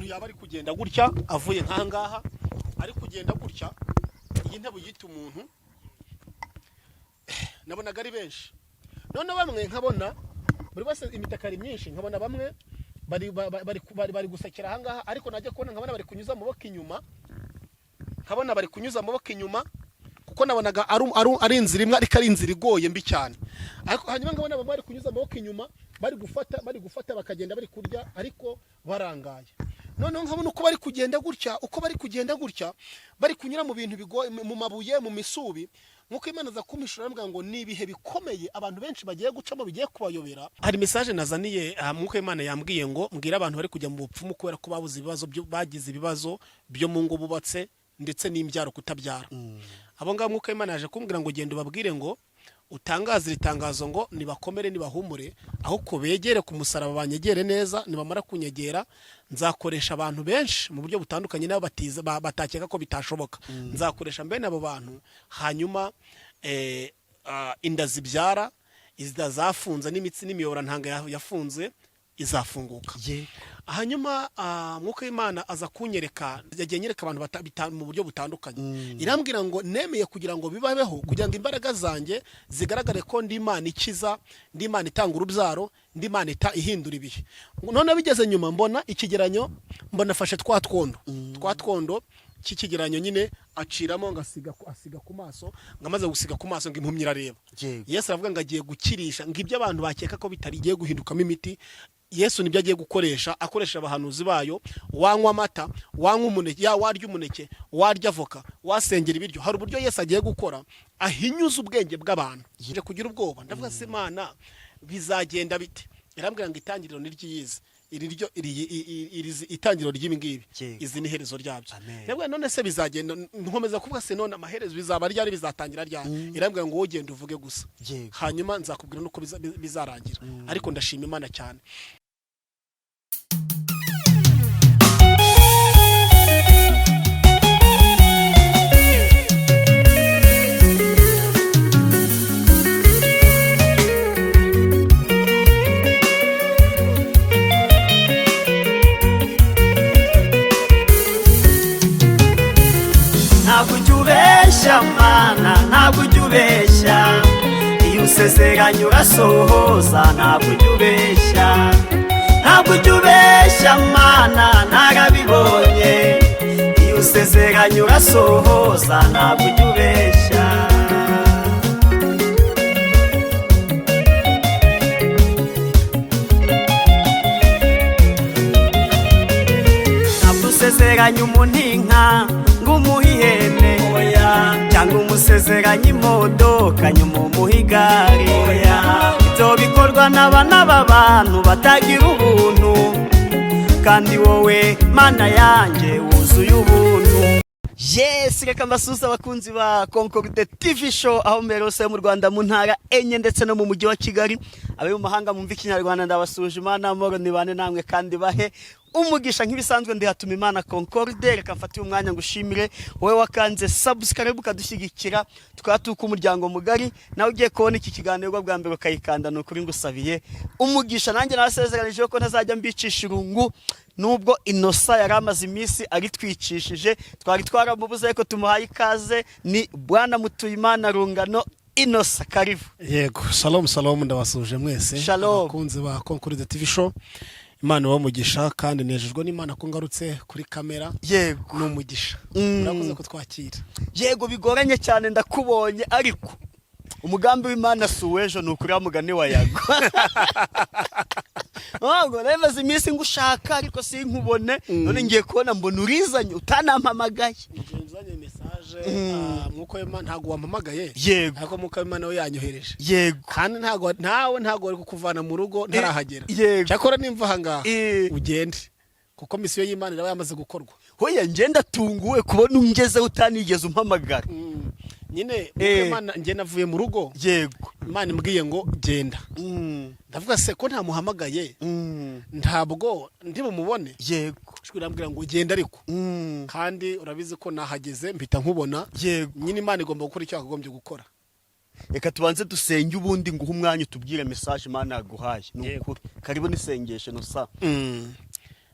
yaba ari kugenda gutya avuye nkangaha ari kugenda gutya iyi ntebe yita umuntu nabonaga ari benshi none bamwe nkabona buri wese imitaka ari myinshi nkabona bamwe bari gusekera ahangaha ariko najya kubona nkabona bari kunyuza amaboko inyuma nkabona bari kunyuza amaboko inyuma kuko nabonaga ari inzira imwe ariko ari inzira igoye mbi cyane ariko hanyuma nkabona bari kunyuza amaboko inyuma bari gufata bakagenda bari kurya ariko barangaye none nkabona uko bari kugenda gutya bari kunyura mu bintu bigoye mu mabuye mu misubi nkuko Imana za kumishura ambwa ngo ni ibihe bikomeye abantu benshi bagiye gucamo bigiye kubayobera hari message nazaniye nkuko Imana yambwiye ngo mbwira abantu bari kujya mu bupfumu kubera ko bagize ibibazo byo mu ngo bubatse ndetse n'imbyaro kutabyara abo ngabo nkuko Imana yaje kumbwira ngo genda ubabwire ngo utangaza itangazo ngo nibakomere nibahumure aho ko begere ku musaraba banyegere neza nibamara kunyegera nzakoresha abantu benshi mu buryo butandukanye nabo batakeka ko bitashoboka nzakoresha mbene abo bantu hanyuma inda zibyara zafunze n'imitsi n'imiyobora ntanga yafunze izafunguka hanyuma nkuko Imana aza kunyereka yagiye nyereka abantu mu buryo butandukanye irambwira ngo nemeye kugira ngo bibabeho kugira ngo imbaraga zanjye zigaragare ko ndi Imana ikiza ndi Imana itanga urubyaro ndi Imana ihindura ibihe none bigeze nyuma mbona ikigeranyo mbona afashe twatwondo kikigeranyo nyine aciramo ngasiga ku maso ngamaze gusiga ku maso ngo impumyi irareba Yesu aravuga ngo agiye gukirisha ngo ibyo abantu bakeka ko bitarigiye guhindukamo imiti Yesu nibyo agiye akoresha abahanuzi bayo wanywa amata wanywa umuneke warya umuneke warya avoka wasengera ibiryo hari uburyo Yesu agiye gukora ahinyuza ubwenge bw'abantu je kugira ubwoba ndavuga se Imana bizagenda bite irambwira ngo itangiriro ni ryiyizi itangiriro ry'ibi ngibi izi ni herezo ryabyo nabwo none se bizagenda nkomeza kuvuga se none amaherezo bizaba ryari bizatangira ryari irambwira ngo wogenda uvuge gusa hanyuma nzakubwira nuko bizarangira ariko ndashima Imana cyane ntabwo ujya ubeshya iyo usezeranye urasohoza ntabwo ujya ubeshya Mana narabibonye iyo usezeranye urasohoza ntabwo ujya ubeshya ntabwo usezeranye umuntu inka ngo umuhe ihene cyangwa umusezeranye imodoka nyuma umuha igare ibyo bikorwa n'abana b'abantu batagira ubuntu kandi wowe Mana yanjye wuzuye ubuntu Yes, reka mbasuhuze abakunzi ba Concorde TV show aho mberose mu Rwanda mu ntara enye ndetse no mu mujyi wa Kigali abe mu mahanga mumva ikinyarwanda ndabasuje Imana amoro nibane namwe kandi bahe umugisha nk'ibisanzwe ndi hatuma Imana Concorde reka mfatiye umwanya ngushimire wowe wakanze subscribe ukadushyigikira tukatuka umuryango mugari nawe ugiye kubona iki kiganiro bwa mbere ukayikanda no kuri ngusabiye umugisha nanjye nasezeranije ko ntazajya mbicisha irungu nubwo Inosa yaramaze iminsi ari twicishije twari twaramubuze ko tumuhaye ikaze ni Bwana Mutuyimana Rungano Inosa karibu yego shalom ndabasuje mwese abakunzi ba Concorde TV show Imana wamugisha kandi nejejwe n'Imana ko ngarutse kuri kamera yego n'umugisha urakoze ko twakira yego bigoranye cyane ndakubonye ariko umugambi w'Imana suwejo nukuri amugane wa yago Ngo nemaze iminsi ngushaka ariko sinkubone none ngiye kubona mbona urizanye utanampamagaye nzanye message nkuko Imana ntago wampamagaye yego ariko muko Imana we yanyohereje yego kandi ntago ari kukuvana mu rugo ntarahagera cyakora nimva hanga ugende kuko misiyo y'Imana iraba yamaze gukorwa hoya ngenda tunguwe kubona ungeze utanigeze umpamagara nyine Imana nge navuye mu rugo yego Imana imbwiye ngo genda ndavuga se ko nta muhamagaye ntabwo ndi bumubone yego shwirambwira ngo genda ariko kandi urabizi ko nahageze mpita nkubona yego nyine Imana igomba gukora icyo akagombye gukora reka tubanze dusenge ubundi nguha umwanya utubwire message Imana yaguhaye nukuri karibu nisengeshe no sa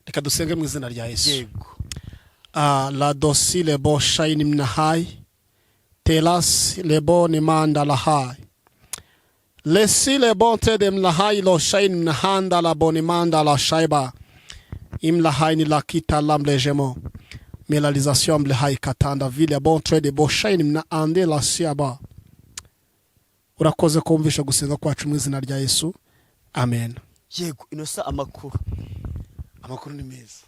reka dusenge mu izina rya Yesu. yego La dosi lebo shaini mnahai telas lebo ni manda lahai lesi lebo tede mlahai lo shaini mnahanda la boni manda la shaiba imlahai ni la kita lam lejemo melalisation mlahai katanda vile bon trade bo shaini mnaande la siaba. Urakoze kumvisha gusenga kwacu mu izina rya Yesu, amen. yego inosa amakuru Amakuru ni meza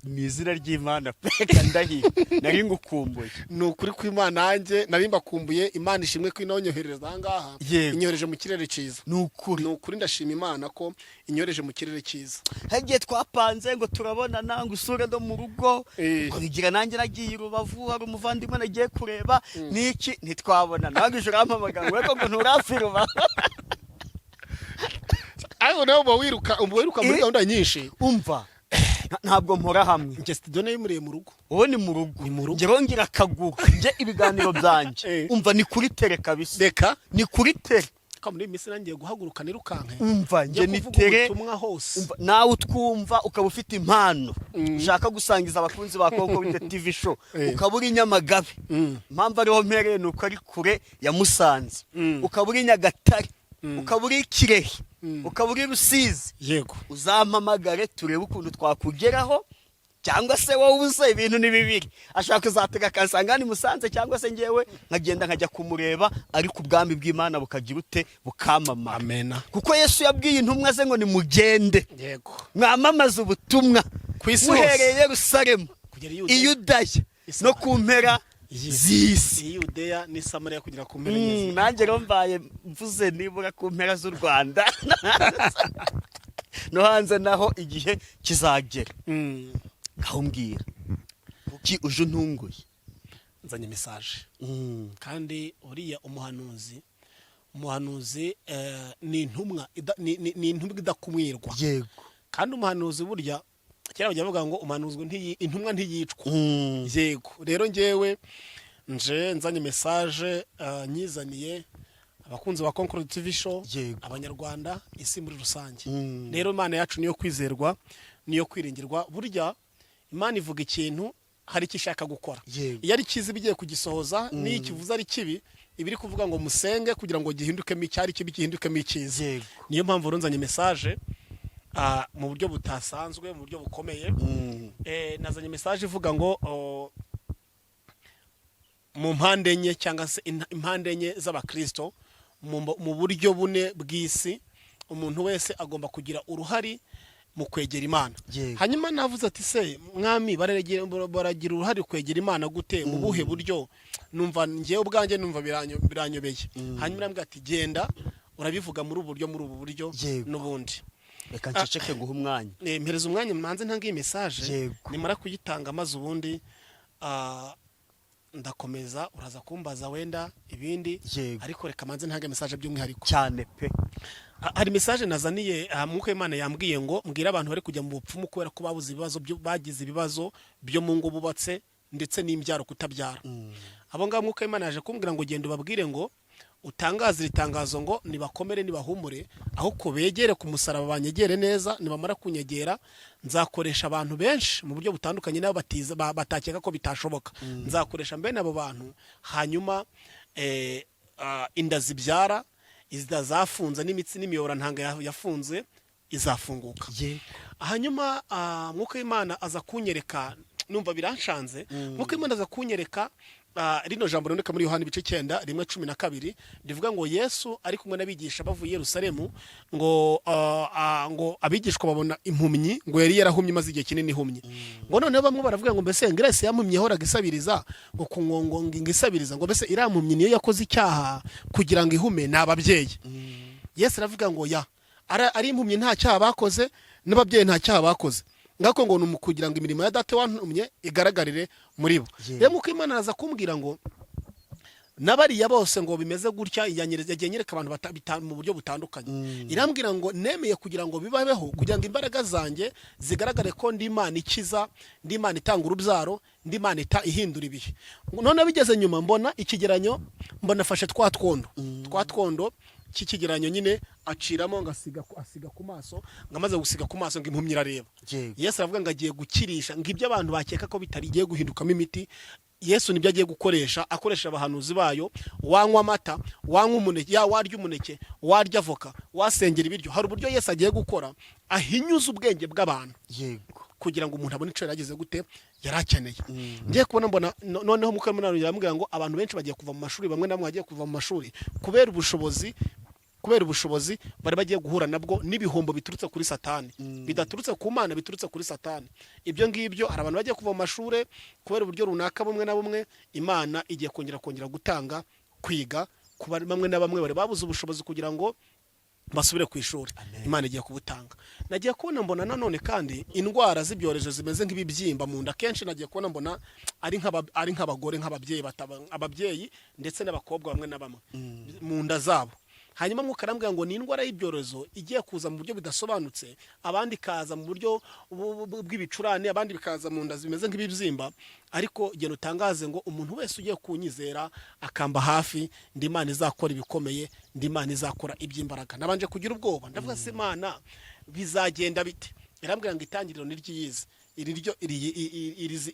mu izina ry'Imana peka ndahiye nari ngukumbuye. ni ukuri kw'Imana nanjye nari mbakumbuye. Imana ishimwe ko inonyohereza ahangaha, Yego. inyohereje mu kirere cyiza. ni ukuri Ni ukuri ndashima Imana ko inyohereje mu kirere cyiza. hagiye twapanze ngo turabonana ngo usure no mu rugo Eh. bigira nanjye nagiye i Rubavu hari umuvandimwe nagiye kureba niki ntitwabonana ntabwo ijoro ampamagara ngo nturafi Rubavu. Ariko nawe uba wiruka muri gahunda nyinshi. umva ntabwo mpora hamwe Njye studio nayo imuriye mu rugo. uwo ni mu rugo Ni mu rugo. njye bongera akaguru njye ibiganiro byanjye umva ni kuri tere kabisa Reka ni kuri tere ko muri iyi minsi nangiye guhaguruka nirukanke. umva njye ni kuvuga tere ubutumwa hose. umva nawe utwumva ukaba ufite impano ushaka gusangiza abakunzi ba Kongo Wite TV show ukaba uri Nyamagabe impamvu ariho mpereye ni uko ari kure ya Musanze ukaba uri Nyagatare ukaba uri Kirehe ukaba uri Rusizi Yego. uzampamagare turebe ukuntu twakugeraho cyangwa se wowe uze ibintu ni bibiri ashaka kuzatega akansanga ni Musanze cyangwa se ngewe nkagenda nkajya kumureba ariko ubwami bw'Imana bukagira ute bukamamara. Amen. Kuko Yesu yabwiye intumwa ze ngo ni mugende Yego. mwamamaza ubutumwa Ku isi hose. muhereye Yerusalemu Kugera i Yudeya. i Yudaya no ku mpera z'isi. i Yudeya ni Samariya kugera ku mpera y'isi. nanjye rero mbaye mvuze nibura ku mpera z'u Rwanda no hanze naho igihe kizagera. Ngaho mbwira kuki uje untunguye? Nzanye message. Kandi uriya umuhanuzi ni intumwa ni intumwa idakumwirwa. Yego. Kandi umuhanuzi burya kera bajya bavuga ngo umuhanuzi intumwa ntiyicwa. Yego. Rero ngewe nzanye message nyizaniye abakunzi ba Concord TV show, abanyarwanda, isi muri rusange. Rero Imana yacu niyo kwizerwa, niyo kwiringirwa. Burya Imana ivuga ikintu hari ikishaka gukora. Iyo ari kizi bigiye kugisohoza, ni ikivuza ari kibi, ibiri kuvuga ngo musenge kugira ngo gihindukemo icyari kibi gihindukemo icyiza. Niyo mpamvu runzanye message mu buryo butasanzwe, mu buryo bukomeye. Nazanye message ivuga ngo mu mpande enye cyangwa se impande enye z'abakristo mu buryo bune bw'isi, umuntu wese agomba kugira uruhari mu kwegera Imana. Hanyuma navuze ati se mwami baragira uruhari kwegera Imana gute, mu buhe buryo? Numva ngiye ubwanjye numva biranyobeye. Hanyuma nambwa ati genda urabivuga muri ubu buryo n'ubundi. Reka nceceke nguha umwanya. Mpereza umwanya manze ntanga iyi message, nimara kuyitanga maze ubundi ndakomeza uraza kumbaza wenda ibindi, ariko reka manze ntange message by'umwihariko cyane pe. Hari message nazaniye mwuka Imana yambwiye ngo mbwira abantu bari kujya mu bupfumu kubera ko bagize ibibazo byo mu ngo bubatse ndetse n'imbyaro kutabyara. Abo ngabo mwuka Imana yaje kumbwira ngo genda ubabwire ngo utangaza itangazo ngo nibakomere nibahumure, aho ko begere ku musaraba banyegere neza, nibamara kunyegera nzakoresha abantu benshi mu buryo butandukanye nabo batakeka ko bitashoboka. Nzakoresha mbene abo bantu, hanyuma inda zibyara zafunze n'imitsi n'imiyobora ntanga yafunze izafunguka. Hanyuma mwuka Imana aza kunyereka, numva biranshanze. Mwuka Imana aza kunyereka rino jambo riboneka muri Yohana ibice 9:12 rivuga ngo Yesu ari kumwe n'abigisha bavuye Yerusalemu, ngo abigishwa babona impumyi, ngo yari yarahumye maze igihe kinini ihumye. Ngo none bamwe baravuga ngo mbese Grace yampumye horaga isabiriza ngo kungongo ngisabiriza, ngo mbese irampumye niyo yakoze icyaha kugira ngo ihume n'ababyeyi. Yesu aravuga ngo ari impumye nta cyaha bakoze, n'ababyeyi nta cyaha bakoze, ngako ngo numukugira ngo imirimo ya data wantumye igaragarire muri bo. Rero muko Imana aza kumbwira ngo nabariya bose ngo bimeze gutya, yagiye nyereka abantu mu buryo butandukanye. Irambwira ngo nemeye kugira ngo bibabeho, kugira ngo imbaraga zanjye zigaragare ko ndi Imana ikiza, ndi Imana itanga urubyaro, ndi Imana ihindura ibihe. None bigeze nyuma mbona ikigeranyo, mbona fashe twatwondo cy'ikigeranyo nyine aciramo ngo asiga ku maso, ngo amaze gusiga ku maso ngo impumyi irareba. Yesu aravuga ngo agiye gukirisha ngo ibyo abantu bakeka ko bitarigiye guhindukamo imiti, Yesu nibyo agiye gukoresha, akoresha abahanuzi bayo. Wanywa amata, wanywa umuneke, warya umuneke, warya avoka, wasengera ibiryo. Hari uburyo Yesu agiye gukora ahinyuza ubwenge bw'abantu, yego, kugira ngo umuntu abone ico yarageze gute yarakeneye. Ngiye kubona mbona noneho mukamunano yaramubwira ngo abantu benshi bagiye kuva mu mashuri, bamwe namwe bagiye kuva mu mashuri kubera ubushobozi bari bagiye guhura nabwo n'ibihombo biturutse kuri Satani, bidaturutse ku Mana, biturutse kuri Satani. Ibyo ngibyo hari abantu bagiye kuva mu mashuri kubera uburyo runaka bumwe na bumwe. Imana igiye kongera gutanga kwiga ku bamwe na bamwe bari babuze ubushobozi kugira ngo basubire ku ishuri. Imana igiye kubutanga. Nagiye kubona mbona nanone kandi indwara z'ibyorezo zimeze nk'ibibyimba mu nda. Kenshi nagiye kubona mbona ari nk'abagore, ababyeyi ndetse n'abakobwa bamwe na bamwe mu nda zabo. Hanyuma Mwuka arambwira ngo ni indwara y'ibyorezo igiye kuza mu buryo bidasobanutse, abandi kaza mu buryo bw'ibicurane, abandi bikaza mu nda zimeze nk'ibibyimba. Ariko genda utangaze ngo umuntu wese ugiye kunyizera akamba hafi, ndi Imana izakora ibikomeye, ndi Imana izakora iby'imbaraga. Nabanje kugira ubwoba, ndavuga se Imana bizagenda bite? Irambwira ngo itangiriro ni ryiza,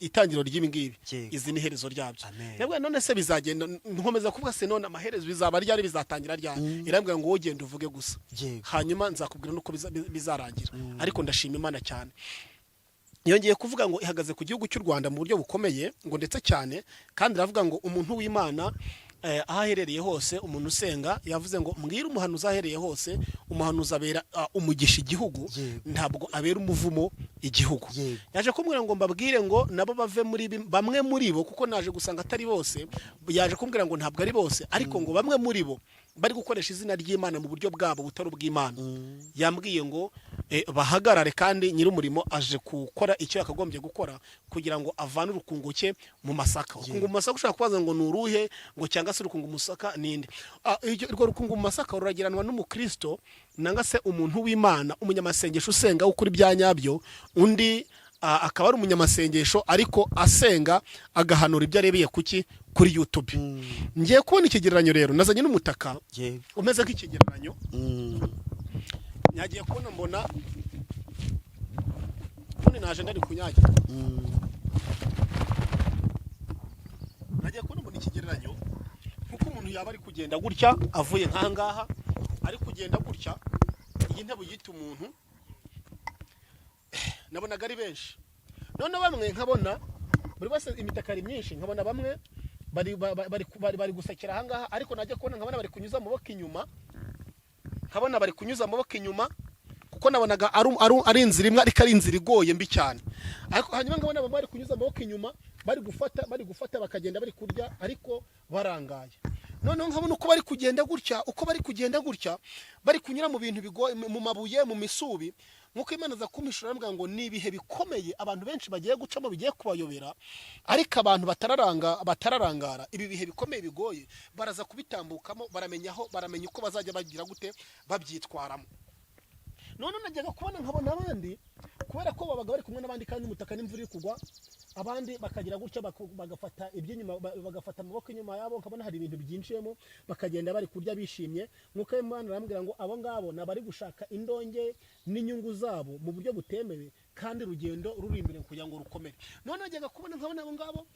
itangiriro ry'ibi ngibi, izi ni herezo ryabyo. Nabwo none se bizagenda, nkomeza kuvuga se none amaherezo bizaba ryari, bizatangira ryari? Irambwira ngo wogende uvuge gusa, hanyuma nzakubwira nuko bizarangira. Ariko ndashima Imana cyane. Yongeye kuvuga ngo ihagaze ku gihugu cy'u Rwanda mu buryo bukomeye ngo ndetse cyane, kandi iravuga ngo umuntu w'Imana ahaherereye hose, umuntu usenga, yavuze ngo mbwira umuhanuzi ahereye hose, umuhanuzi abera umugisha igihugu, ntabwo abera umuvumo igihugu. Yaje kumbwira ngo mbabwire ngo nabo bave muri bamwe muri bo, kuko naje gusanga atari bose. Yaje kumbwira ngo ntabwo ari bose, ariko ngo bamwe muri bo bari gukoresha izina ry'Imana mu buryo bwabo butari ubw'Imana. Yambwiye ngo bahagarare, kandi nyir'umurimo aje gukora icyo yakagombye gukora kugira ngo avane urukunguke mu masaka. Urukungu mu masaka ushaka kubaza ngo nuruhe, ngo cyangwa se urukungu mu masaka ninde? Urwo rukungu mu masaka ruragiranwa n'umukristo nanga se umuntu w'Imana, umunyamasengesho usenga ukuri bya nyabyo. Undi akaba ari umunyamasengesho ariko asenga agahanura ibyo arebeye kuki kuri YouTube. Ngiye kubona ikigereranyo rero, nazanye n'umutaka umeze nk'ikigereranyo. Nyagiye kubona mbona none naje ndari kunyagira. Nagiye kubona mbona ikigereranyo kuko umuntu yaba ari kugenda gutya avuye nkangaha, ari kugenda gutya, iyi ntebe yita umuntu, nabonaga ari benshi. None bamwe nkabona buri wese imitaka ari myinshi, nkabona bamwe bari gusekera ahangaha, ariko najya kubona nkabona bari kunyuza amaboko inyuma, kuko nabonaga ari inzira imwe, ariko ari inzira igoye mbi cyane. Ariko hanyuma nkabona bari kunyuza amaboko inyuma, bari gufata bakagenda bari kurya, ariko barangaye. Noneho nkabona uko bari kugenda gutya, bari kunyura mu bintu bigoye, mu mabuye, mu misubi. Nkuko Imana za kumishura arambwira ngo ni ibihe bikomeye abantu benshi bagiye gucamo, bigiye kubayobera, ariko abantu batararangara ibi bihe bikomeye bigoye baraza kubitambukamo, baramenya uko bazajya bagira gute babyitwaramo. None najyaga kubona nkabona abandi, kubera ko babaga bari kumwe n'abandi kandi umutaka n'imvura iri kugwa, abandi bakagira gutya bagafata iby'inyuma, bagafata amaboko inyuma yabo, nkabona hari ibintu byinjiyemo, bakagenda bari kurya bishimye. Nkuko Imana arambwira ngo abo ngabo nabari gushaka indonge n'inyungu zabo mu buryo butemewe, kandi urugendo ruri imbere kugira ngo rukomere. None najyaga kubona nkabona abo ngabo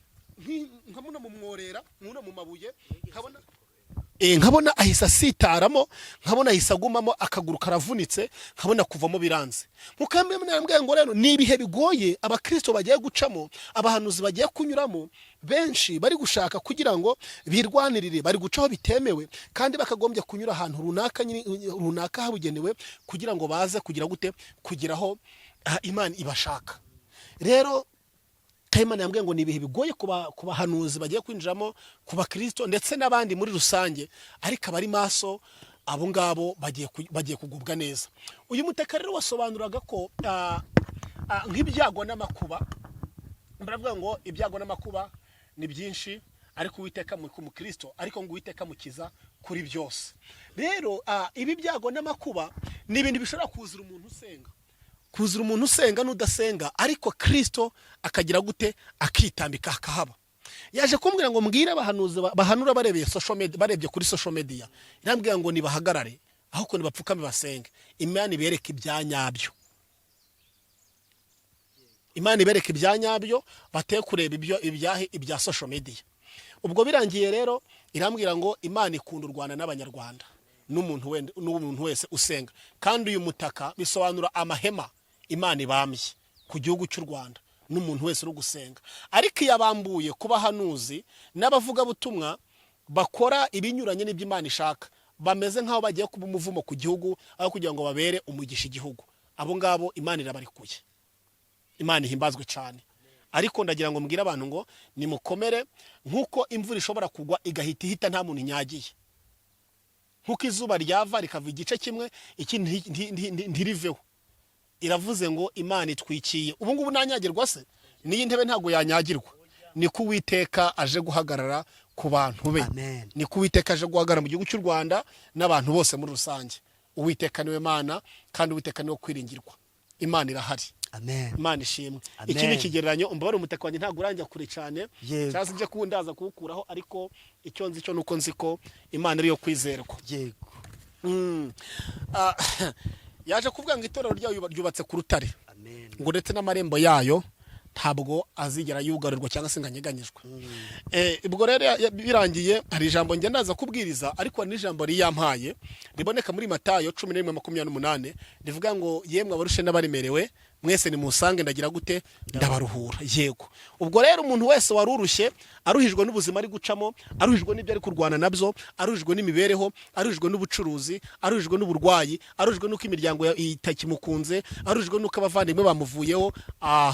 nkabona mu mworera, mu mabuye, nkabona ahisa sitaramo, nkabona ahisa agumamo, akaguru karavunitse, nkabona kuvamo biranze. Mukambye narambwiye ngo rero ni ibihe bigoye abakristo bagiye gucamo, abahanuzi bagiye kunyuramo, benshi bari gushaka kugira ngo birwanirire, bari gucaho bitemewe, kandi bakagombye kunyura ahantu runaka habugenewe kugira ngo baze kugira gute, kugeraho Imana ibashaka. Rero Imana yambwiye ngo ni ibihe bigoye ku bahanuzi bagiye kwinjiramo, ku bakristo ndetse n'abandi muri rusange, ariko abari maso abo ngabo bagiye kugubwa neza. Uyu mutaka rero wasobanuraga ko nk'ibyago n'amakuba, baravuga ngo ibyago n'amakuba ni byinshi, ariko Uwiteka mu Kristo, ariko ngo Uwiteka mukiza kuri byose. Rero ibi byago n'amakuba ni ibintu bishobora kuzura umuntu usenga n'udasenga, ariko Kristo akagira gute, akitambika akahaba. yaje kumbwira ngo mbwire abahanuzi bahanura barebye kuri social media irambwira ngo nibahagarare aho ko nibapfukame basenge Imana ibereke ibyanyabyo Imana ibereke ibyanyabyo bateye kureba ibya social media. Ubwo birangiye rero irambwira ngo Imana ikunda u Rwanda n'abanyarwanda n'umuntu wese usenga, kandi uyu mutaka bisobanura amahema Imana ibambye ku gihugu cy'u Rwanda n'umuntu wese uri gusenga. Ariko yabambuye kuba hanuzi n'abavuga butumwa bakora ibinyuranye n'ibyo Imana ishaka, bameze nkaho bagiye kuba umuvumo ku gihugu aho kugira ngo babere umugisha igihugu. Abo ngabo Imana irabarikuye. Imana ihimbazwe cyane. Ariko ndagira ngo mbwira abantu ngo nimukomere, nkuko imvura ishobora kugwa igahita ihita nta muntu inyagiye, nkuko izuba ryava rikava igice kimwe ikindi ntiriveho. Iravuze ngo Imana itwikiye. Ubu ngubu nanyagirwa se niyi ntebe ntago yanyagirwa. Niko Uwiteka aje guhagarara ku bantu be. Niko Uwiteka aje guhagarara mu gihugu cy'u Rwanda n'abantu bose muri rusange. Uwiteka niwe Mana kandi Uwiteka niwe kwiringirwa. Imana irahari. Amen. Imana ishimwe. Iki ni kigereranyo umbabare umutaka wanjye ntago uranja kure cyane cyase nje kundaza kuwukuraho, ariko icyo nzi cyo nuko nzi ko Imana ariyo kwizerwa. Yego. Yaje kuvuga ngo itorero ryayo ryubatse ku rutare. Amen. Ngo ndetse n'amarembo yayo ntabwo azigera yugarirwa cyangwa se nganyeganyijwe. Ubwo rero birangiye hari ijambo nge ndaza kubwiriza, ariko ni ijambo riyampaye riboneka muri Matayo 11:28 rivuga ngo yemwe abarushe n'abaremerewe mwese nimusange ndagira gute ndabaruhura. Yego. Ubwo rero umuntu wese warurushye aruhijwe n'ubuzima ari gucamo, aruhijwe n'ibyo ari kurwana nabyo, aruhijwe n'imibereho, aruhijwe n'ubucuruzi, aruhijwe n'uburwayi, aruhijwe n'uko imiryango itakimukunze, aruhijwe n'uko abavandimwe bamuvuyeho,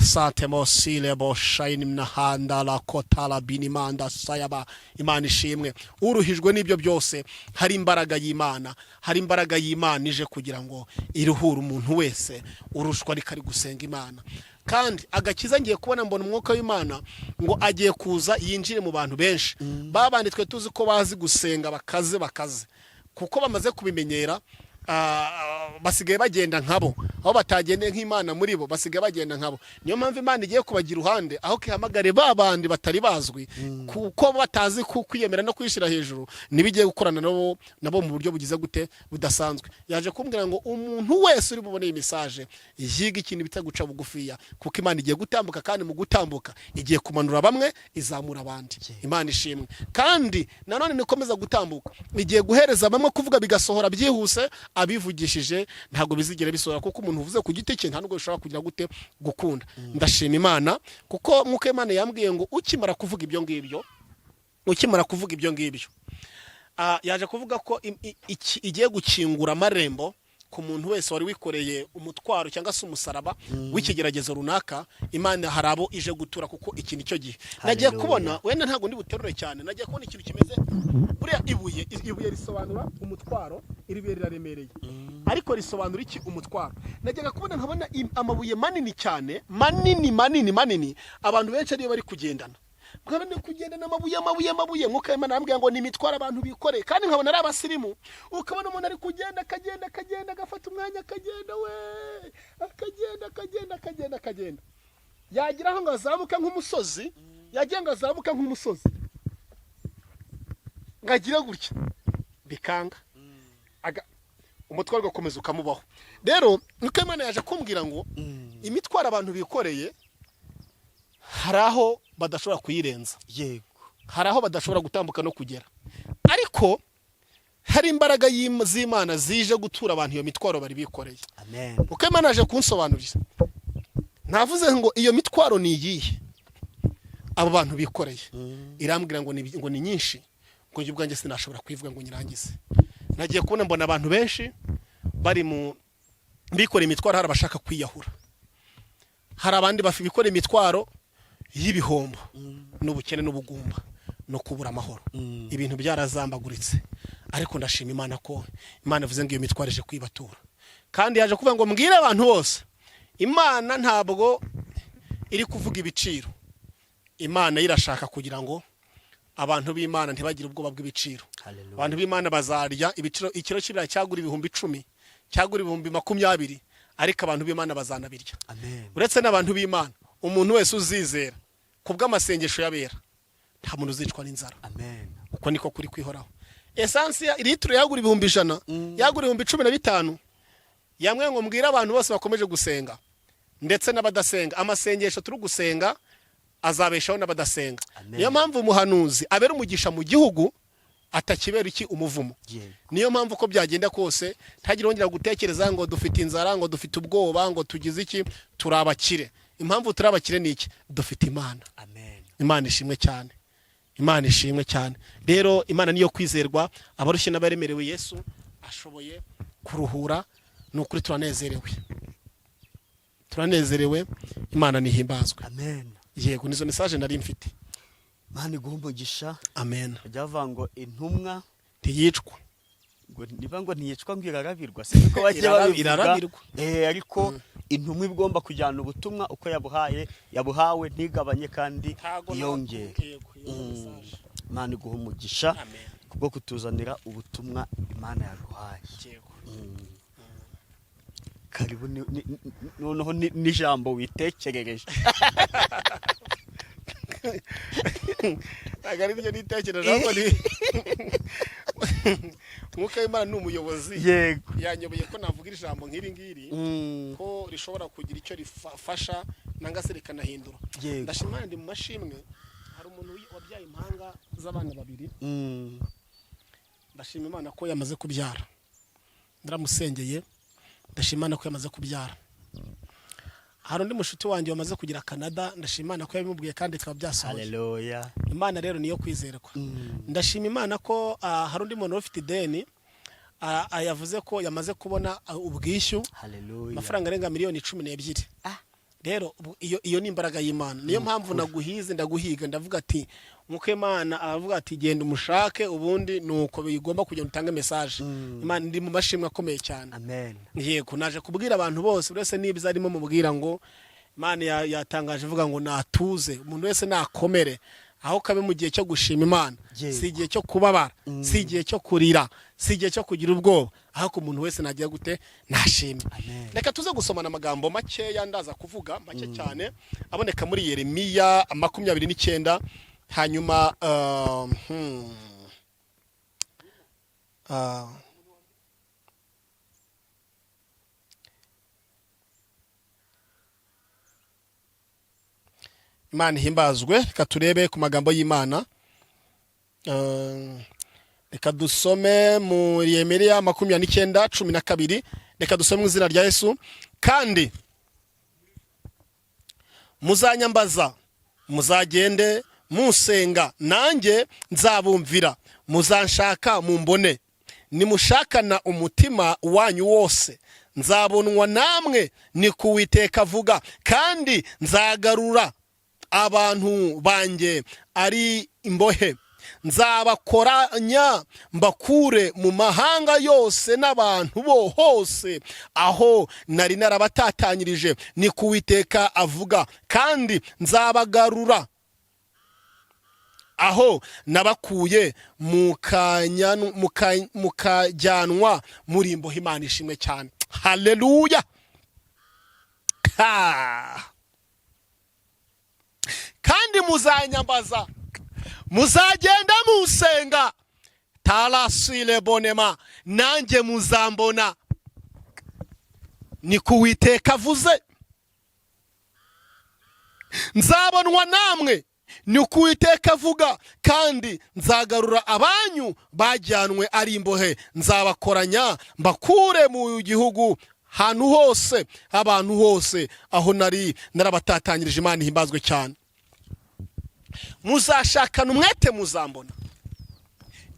sante mosile boshayini mnahanda la kotala binimanda sayaba. Imana ishimwe. Uruhijwe n'ibyo byose hari imbaraga y'Imana, hari imbaraga y'Imana ije kugira ngo iruhure umuntu wese urushwa rikari gusenga Imana. Kandi agakiza ngiye kubona mbona umwuka w'Imana ngo agiye kuza yinjire mu bantu benshi. Babandi twe tuzi ko bazi gusenga bakaze kuko bamaze kubimenyera, basigaye bagenda nkabo, aho batagendeye nk'Imana muri bo basigaye bagenda nkabo. Niyo mpamvu Imana igiye kubagira uruhande aho kihamagare babandi batari bazwi, kuko batazi kwiyemera no kwishira hejuru, nibigiye gukorana nabo mu buryo bugize gute budasanzwe. Yaje kumbwira ngo umuntu wese uri bubone iyi message yiga ikintu bitaguca bugufiya, kuko Imana igiye gutambuka, kandi mu gutambuka igiye kumanura bamwe izamura abandi. Imana ishimwe. Kandi nanone nikomeza gutambuka igiye guhereza bamwe kuvuga bigasohora byihuse, abivugishije ntago bizigera bisohora, kuko umuntu uvuze ku giti cye nta nubwo ushobora kugira gute gukunda. Ndashima Imana kuko nkuko Imana yambwiye ngo ukimara kuvuga ibyo ngibyo yaje kuvuga ko igiye gukingura amarembo ku muntu wese wari wikoreye umutwaro cyangwa se umusaraba w'ikigeragezo runaka. Imana harabo ije gutura, kuko iki nicyo gihe. Nagiye kubona wenda ntago ndi buterure cyane, nagiye kubona ikintu kimeze buriya ibuye risobanura umutwaro, iribuye riraremereye, ariko risobanura iki umutwaro? Nagiye kubona nkabona amabuye manini cyane, manini abantu benshi ariyo bari kugendana, nkabona kugendana amabuye nkuko Imana yambwiye ngo ni imitwaro abantu bikoreye, kandi nkabona ari abasirimu. Ukabona umuntu ari kugenda agafata umwanya akagenda akagenda yagira aho ngazamuka nk'umusozi, ngagira gutya bikanga umutwaro ugakomeza ukamubaho. Rero nuko Imana yaje kumbwira ngo imitwaro abantu bikoreye hari aho badashobora kuyirenza. Yego. Hari aho badashobora gutambuka no kugera, ariko hari imbaraga z'Imana zije gutura abantu iyo mitwaro bari bikoreye. Amen. Uko Imana yaje kunsobanurira, navuze ngo iyo mitwaro ni iyihe abo bantu bikoreye. Irambwira ngo ni nyinshi, ngo njye ubwanjye sinashobora kwivuga ngo nyirangize. Nagiye kubona mbona abantu benshi bari mu bikoreye imitwaro, hari abashaka kwiyahura, hari abandi bikoreye imitwaro y'ibihombo n'ubukene n'ubugumba no kubura amahoro. Ibintu byarazambaguritse, ariko ndashima Imana ko Imana ivuze ngo iyo mitwareje kwibatura. Kandi yaje kuvuga ngo mbwire abantu bose, Imana ntabwo iri kuvuga ibiciro. Imana irashaka kugira ngo abantu b'Imana ntibagire ubwoba bw'ibiciro. Abantu b'Imana bazarya ibiciro, ikiro kibira cyagura 10,000, cyagura 20,000, ariko abantu b'Imana bazanabirya. Amen. Uretse n'abantu b'Imana, umuntu wese uzizera kubw'amasengesho yabera nta muntu uzicwa n'inzara. Amen. Uko niko kuri kwihoraho. Esansi ya litiro yagura 1,100, yagura 15,000. Yamwe ngo mbwira abantu bose bakomeje gusenga ndetse n'abadasenga, amasengesho turi gusenga azabeshaho n'abadasenga. Niyo mpamvu umuhanuzi abera umugisha mu gihugu atakibera iki umuvumo. Niyo mpamvu ko byagenda kose ntagire wongera gutekereza ngo dufite inzara, ngo dufite ubwoba, ngo tugize iki, turabakire. Impamvu turabakire ni iki? Dufite Imana. Amen. Imana ishimwe cyane. Imana ishimwe cyane. Rero Imana niyo kwizerwa, abarushye n'abaremerewe Yesu ashoboye kuruhura. Nukuri turanezerewe. Turanezerewe, Imana nihimbazwe. Amen. Yego nizo message nari mfite. Mani guhumugisha. Amen. Byavuga ngo intumwa ntiyicwa. Ngo niba ngo ntiyicwa ngo irarabirwa, siko bajye irarabirwa. Ariko intumwa igomba kujyana ubutumwa uko yabuhawe ntigabanye kandi yongere. Mani guhumugisha kubwo kutuzanira ubutumwa Imana yaguhaye. Yego. Karibu noneho n'ijambo witekerereje. Agari byo nitekereje ahubwo ni Mwuka w'Imana ni umuyobozi. Yego. Yanyoboye ko navuga ijambo nk'iri ngiri ko rishobora kugira icyo rifasha nanga se rikanahindura. Ndashimana ndi mu mashimwe, hari umuntu wabyaye impanga z'abana 2. Ndashima Imana ko yamaze kubyara. Ndaramusengeye. Ndashimana ko yamaze kubyara. Hari undi mushuti wanjye wamaze kugira Canada, ndashimana ko yabimubwiye kandi bikaba byasohoye. Haleluya. Imana rero niyo kwizerwa. Ndashima Imana ko hari undi muntu ufite ideni yavuze ko yamaze kubona ubwishyu. Haleluya. Amafaranga arenga miliyoni 12. Rero iyo ni imbaraga y'Imana. Niyo mpamvu naguhize ndaguhiga ndavuga ati Mwuka w'Imana aravuga ati genda umushake ubundi nuko bigomba kujya utange message. Imana ndi mu mashimwe akomeye cyane. Amen. Yego naje kubwira abantu bose wese nibiza arimo mubwira ngo Imana yatangaje vuga ngo natuze, umuntu wese nakomere aho kabe mu gihe cyo gushima Imana. Si igihe cyo kubabara, si igihe cyo kurira, si igihe cyo kugira ubwoba, aho ko umuntu wese nagiye gute nashimye. Reka tuze gusomana amagambo make yandaza kuvuga make cyane aboneka muri Yeremiya 29. Hanyuma Imana himbazwe. Reka turebe ku magambo y'Imana. Reka dusome mu Yeremiya 29:12. Reka dusome mu izina rya Yesu. Kandi muzanyambaza, muzagende musenga, nanjye nzabumvira, muzanshaka mumbone, nimushakana umutima wanyu wose, nzabonwa namwe, ni ku Uwiteka avuga, kandi nzagarura abantu banjye ari imbohe, nzabakoranya mbakure mu mahanga yose n'abantu bo hose aho nari narabatatanyirije, ni ku Uwiteka avuga, kandi nzabagarura aho nabakuye mukajyanwa muri imbohe. Imana ishimwe cyane. Haleluya. Kandi muzanyambaza, muzagenda musenga, tarasile bonema, nanjye muzambona, ni ku Uwiteka avuze, nzabonwa namwe, ni ku Uwiteka avuga, kandi nzagarura abanyu bajyanwe ari imbohe, nzabakoranya mbakure mu gihugu hantu hose, abantu hose aho nari narabatatanyirije. Imana ihimbazwe cyane. Muzashakana umwete muzambona.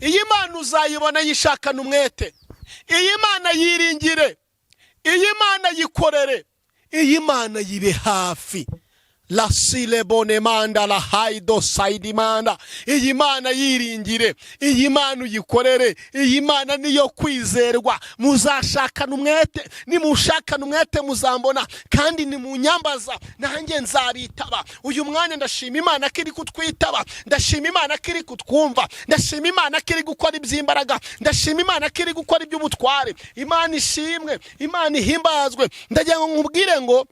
Iyi Mana uzayibona yishakana umwete. Iyi Mana yiringire. Iyi Mana yikorere. Iyi Mana yibe hafi. La sile bone manda la haido saidi manda. Iyi Mana yiringire. Iyi Mana uyikorere. Iyi Mana niyo kwizerwa. Muzashakana umwete. Nimushakana umwete muzambona, kandi nimunyambaza nanjye nzabitaba. Uyu mwanya ndashima Imana kiri kutwitaba. Ndashima Imana kiri kutwumva. Ndashima Imana kiri gukora iby'imbaraga. Ndashima Imana kiri gukora iby'ubutware. Imana ishimwe. Imana ihimbazwe. Ndagira ngo nkubwire ngo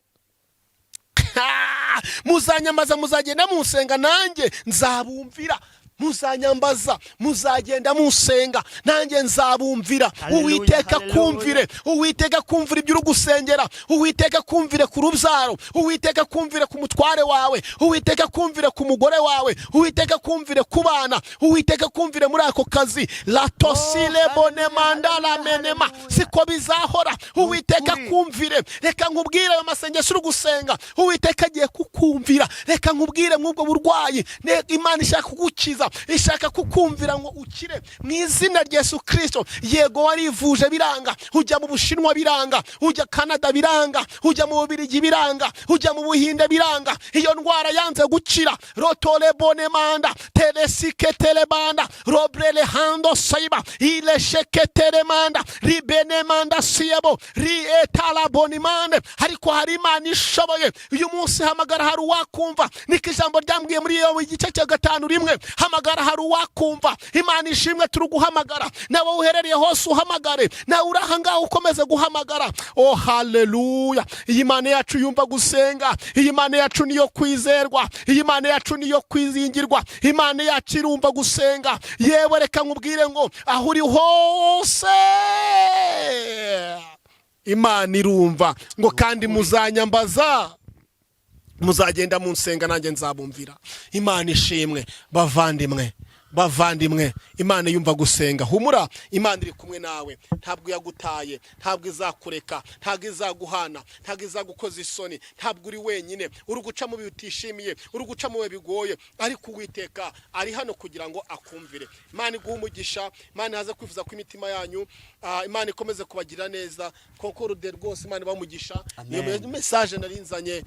muzanyambaza muzagenda musenga nanjye nzabumvira, muzanyambaza muzagenda musenga nanjye nzabumvira. Uwiteka kumvire, Uwiteka kumvire ibyo uri gusengera, Uwiteka kumvire ku rubyaro, Uwiteka kumvire ku mutware wawe, Uwiteka kumvire ku mugore wawe, Uwiteka kumvire ku bana, Uwiteka kumvire muri ako kazi. La tosile bone mandala menema, siko bizahora. Uwiteka kumvire. Reka nkubwire ayo masengesho uri gusenga, Uwiteka agiye kukumvira. Reka nkubwire mw'ubwo burwayi Imana ishaka kugukiza, ishaka kukumvira ngo ukire mu izina rya Yesu Kristo. Yego warivuje biranga, ujya mu Bushinwa biranga, ujya Canada biranga, ujya mu Bubiligi biranga, ujya mu Buhinde biranga, iyo ndwara yanze gukira. Rotole bone manda telesike telebanda robrele hando saiba ile sheketele manda ribene manda siebo ri etala bonimane. Ariko hari Imana ishoboye. Uyu munsi hamagara, hari uwakumva. Niko ijambo ryambwiye muri Yobu igice cya 5:1, hamagara hari uwakumva. Imana ishimwe, turi guhamagara. Nawe uherereye hose uhamagare, nawe uri aha ngaha ukomeze guhamagara. Oh haleluya. Iyi Imana yacu yumva gusenga, iyi Imana yacu niyo kwizerwa, iyi Imana yacu niyo kwizingirwa, Imana yacu irumva gusenga. Yewe reka nkubwire ngo aho uri hose Imana irumva ngo kandi muzanyambaza muzagenda munsenga nanjye nzabumvira. Imana ishimwe. Bavandimwe, Imana yumva gusenga. Humura, Imana iri kumwe nawe, ntabwo yagutaye, ntabwo izakureka, ntabwo izaguhana, ntabwo izagukoza isoni, ntabwo uri wenyine. Uri guca mu bitishimiye, uri guca mu bigoye, ariko Uwiteka ari hano kugira ngo akumvire. Imana iguha umugisha, Imana haza kwifuza ko imitima yanyu, Imana ikomeze kubagira neza. Koko rude rwose Imana bamugisha. Iyo message narinzanye,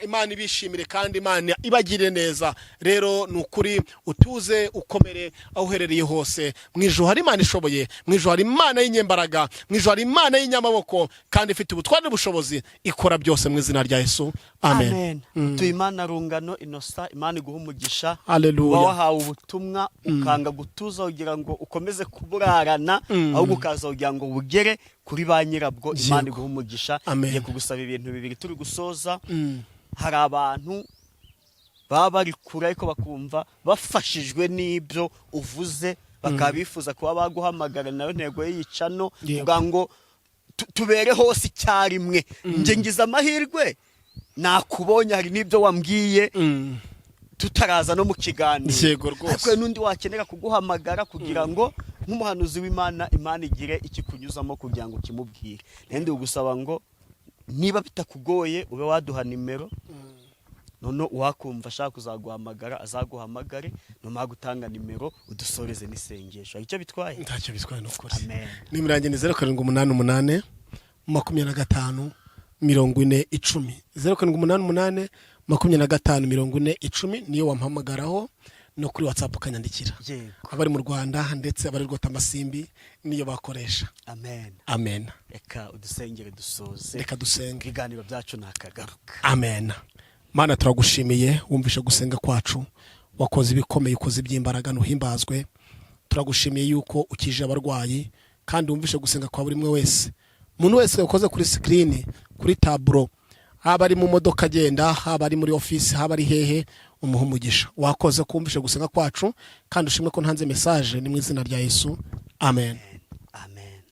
Imana ibishimire kandi Imana ibagire neza. Rero nukuri utuze ukomere aho uherereye hose. Mwijuru hari Imana ishoboye, mwijuru hari Imana y'inyembaraga, mwijuru hari Imana y'inyamaboko kandi ifite ubutware n'ubushobozi, ikora byose mu izina rya Yesu. Amen. Tuyimana Rungano Innocent, Imana iguha umugisha. Haleluya. Wahawe ubutumwa ukanga gutuza kugira ngo ukomeze kuburarana, ahubwo ukaza kugira ngo bugere kuri ba nyirabwo. Imana iguha umugisha. Ngiye kugusaba ibintu bibiri turi gusoza. Hari abantu baba bari kure ariko bakumva bafashijwe n'ibyo uvuze, bakaba bifuza kuba baguhamagara nayo ntego y'icano kugira ngo tubere hose icyarimwe. Nje ngize amahirwe nakubonye, hari n'ibyo wambwiye tutaraza no mu kiganiro. Yego rwose. Ariko n'undi wakenera kuguhamagara kugira ngo nk'umuhanuzi w'Imana, Imana igire ikikunyuzamo kugira ngo kimubwire. Nende ugusaba ngo niba bitakugoye ube waduha nimero, none uwakumva ashaka kuzaguhamagara azaguhamagare, numara gutanga nimero udusoreze n'isengesho. Icyo bitwaye? Ntacyo bitwaye n'ukuri. Amen. Nimero yanjye ni 0788 25 40 10. 0788 25 40 10 niyo wampamagaraho, no kuri WhatsApp ukanyandikira. Abari mu Rwanda ndetse abari Rwotamasimbi niyo bakoresha. Amen. Reka udusengere dusoze. Reka dusenge. Ibiganiro byacu nakagaruka. Amen. Mana turagushimiye, wumvishe gusenga kwacu, wakoze ibikomeye, ukoze iby'imbaraga, nuhimbazwe. Turagushimiye yuko ukije abarwayi kandi wumvishe gusenga kwa buri mwe wese. Umuntu wese ukoze kuri screen, kuri taburo, haba ari mu modoka agenda, haba ari muri office, haba ari hehe, umuha umugisha. Wakoze kumvishe gusenga kwacu kandi ushimwe ko ntanze message ni mu izina rya Yesu. Amen.